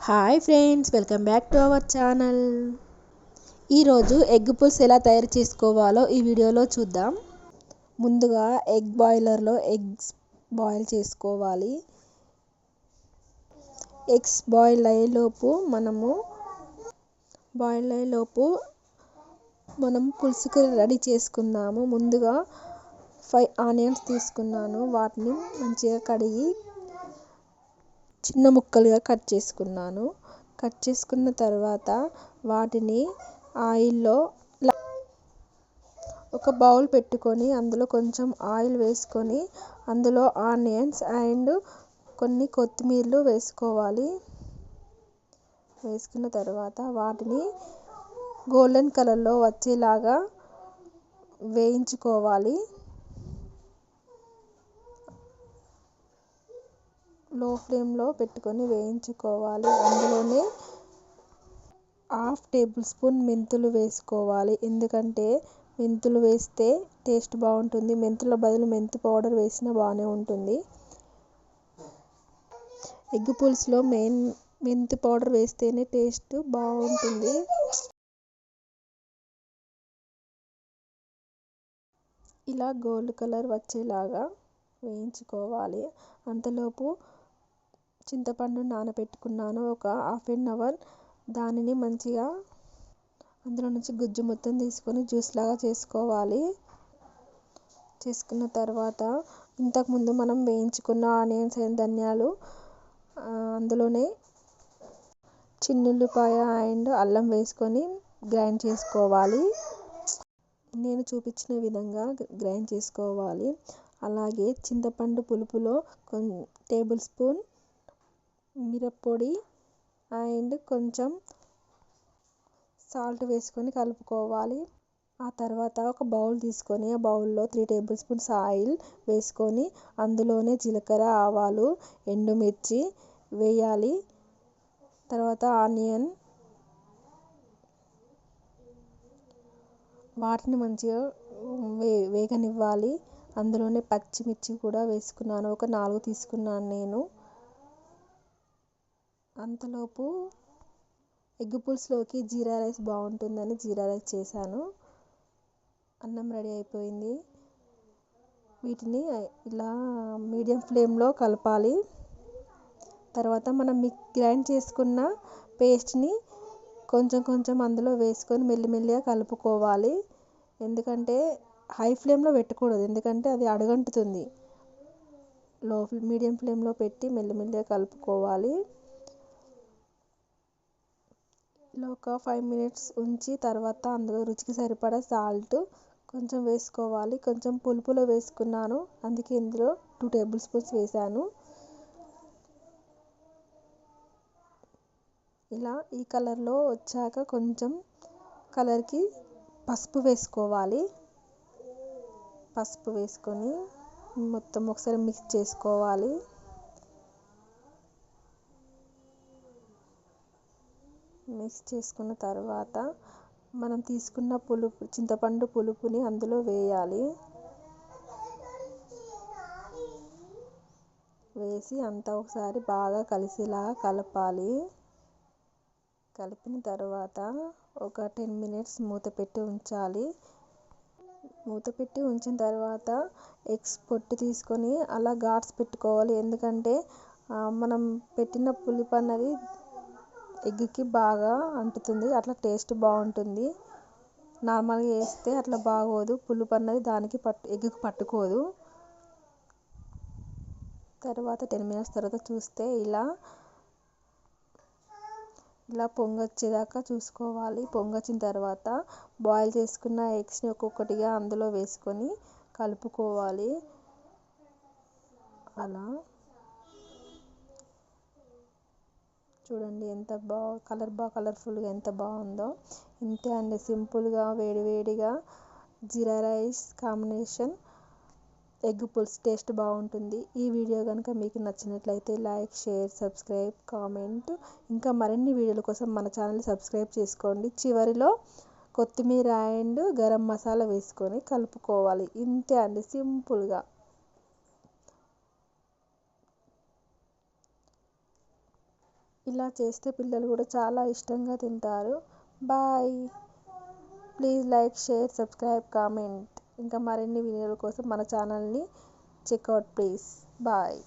Hi friends, welcome back to our channel. ఈరోజు egg pulls ఎలా తయారు చేసుకోవాలో ఈ వీడియోలో చూద్దాం. ముందుగా ఎగ్ బాయిలర్లో ఎగ్స్ బాయిల్ చేసుకోవాలి. ఎగ్స్ బాయిల్ అయ్యేలోపు మనం పులుసుకు రెడీ చేసుకుందాము. ముందుగా 5 ఆనియన్స్ తీసుకున్నాను. వాటిని మంచిగా కడిగి చిన్న ముక్కలుగా కట్ చేసుకున్నాను. కట్ చేసుకున్న తర్వాత వాటిని ఆయిల్లో ఒక బౌల్ పెట్టుకొని అందులో కొంచెం ఆయిల్ వేసుకొని అందులో ఆనియన్స్ అండ్ కొన్ని కొత్తిమీరలు వేసుకోవాలి. వేసుకున్న తర్వాత వాటిని గోల్డెన్ కలర్లో వచ్చేలాగా వేయించుకోవాలి. లో ఫ్లేమ్లో పెట్టుకొని వేయించుకోవాలి. అందులోనే 1/2 టేబుల్ స్పూన్ మెంతులు వేసుకోవాలి. ఎందుకంటే మెంతులు వేస్తే టేస్ట్ బాగుంటుంది. మెంతుల బదులు మెంతి పౌడర్ వేసినా బాగానే ఉంటుంది. ఎగ్ పులుసులో మెయిన్ మెంతి పౌడర్ వేస్తేనే టేస్ట్ బాగుంటుంది. ఇలా గోల్డ్ కలర్ వచ్చేలాగా వేయించుకోవాలి. అంతలోపు చింతపండు నానబెట్టుకున్నాను. ఒక 1/2 అవర్ దానిని మంచిగా అందులో నుంచి గుజ్జు మొత్తం తీసుకొని జ్యూస్ లాగా చేసుకోవాలి. చేసుకున్న తర్వాత ఇంతకుముందు మనం వేయించుకున్న ఆనియన్స్ అండ్ ధనియాలు అందులోనే చిన్నుల్లిపాయ అండ్ అల్లం వేసుకొని గ్రైండ్ చేసుకోవాలి. నేను చూపించిన విధంగా గ్రైండ్ చేసుకోవాలి. అలాగే చింతపండు పులుపులో టేబుల్ స్పూన్ మిరప్పొడి అండ్ కొంచెం సాల్ట్ వేసుకొని కలుపుకోవాలి. ఆ తర్వాత ఒక బౌల్ తీసుకొని ఆ బౌల్లో 3 టేబుల్ స్పూన్స్ ఆయిల్ వేసుకొని అందులోనే జీలకర్ర, ఆవాలు, ఎండుమిర్చి వేయాలి. తర్వాత ఆనియన్ వాటిని మంచిగా వేగనివ్వాలి. అందులోనే పచ్చిమిర్చి కూడా వేసుకున్నాను. ఒక 4 తీసుకున్నాను నేను. అంతలోపు ఎగ్ పులుసులోకి జీరా రైస్ బాగుంటుందని జీరా రైస్ చేశాను. అన్నం రెడీ అయిపోయింది. వీటిని ఇలా మీడియం ఫ్లేమ్లో కలపాలి. తర్వాత మనం గ్రైండ్ చేసుకున్న పేస్ట్ని కొంచెం అందులో వేసుకొని మెల్లిమెల్లిగా కలుపుకోవాలి. ఎందుకంటే హై ఫ్లేమ్లో పెట్టకూడదు, ఎందుకంటే అది అడుగంటుతుంది. మీడియం ఫ్లేమ్లో పెట్టి మెల్లిమెల్లిగా కలుపుకోవాలి. ఇలా ఒక 5 మినిట్స్ ఉంచి తర్వాత అందులో రుచికి సరిపడా సాల్ట్ కొంచెం వేసుకోవాలి. కొంచెం పులుపులో వేసుకున్నాను, అందుకే ఇందులో 2 టేబుల్ స్పూన్స్ వేసాను. ఇలా ఈ కలర్లో వచ్చాక కొంచెం కలర్కి పసుపు వేసుకోవాలి. పసుపు వేసుకొని మొత్తం ఒకసారి మిక్స్ చేసుకోవాలి. మిక్స్ చేసుకున్న తర్వాత మనం తీసుకున్న చింతపండు పులుపుని అందులో వేయాలి. వేసి అంతా ఒకసారి బాగా కలిసేలాగా కలపాలి. కలిపిన తర్వాత ఒక 10 మినిట్స్ మూత పెట్టి ఉంచాలి. మూత పెట్టి ఉంచిన తర్వాత ఎగ్స్ పొట్టు తీసుకొని అలా ఘాట్స్ పెట్టుకోవాలి. ఎందుకంటే మనం పెట్టిన పులుపు అన్నది ఎగ్కి బాగా అంటుతుంది. అట్లా టేస్ట్ బాగుంటుంది. నార్మల్గా వేస్తే అట్లా బాగోదు. పులుపు అన్నది దానికి ఎగ్కి పట్టుకోదు. తర్వాత 10 మినిట్స్ తర్వాత చూస్తే ఇలా పొంగొచ్చేదాకా చూసుకోవాలి. పొంగొచ్చిన తర్వాత బాయిల్ చేసుకున్న ఎగ్స్ని ఒక్కొక్కటిగా అందులో వేసుకొని కలుపుకోవాలి. అలా చూడండి ఎంత కలర్ఫుల్గా ఎంత బాగుందో. ఇంతే అండి, సింపుల్గా వేడివేడిగా జీరా రైస్ కాంబినేషన్ ఎగ్ పులుసు టేస్ట్ బాగుంటుంది. ఈ వీడియో కనుక మీకు నచ్చినట్లయితే లైక్, షేర్, సబ్స్క్రైబ్, కామెంట్. ఇంకా మరిన్ని వీడియోల కోసం మన ఛానల్ సబ్స్క్రైబ్ చేసుకోండి. చివరిలో కొత్తిమీర అండ్ గరం మసాలా వేసుకొని కలుపుకోవాలి. ఇంతే అండి, సింపుల్గా. ఇలా చేస్తే పిల్లలు కూడా చాలా ఇష్టంగా తింటారు. Bye. Please like, share, subscribe, comment. ఇంకా మరిన్ని వీడియోల కోసం మన ఛానల్ని చెక్అవుట్ ప్లీజ్. బాయ్.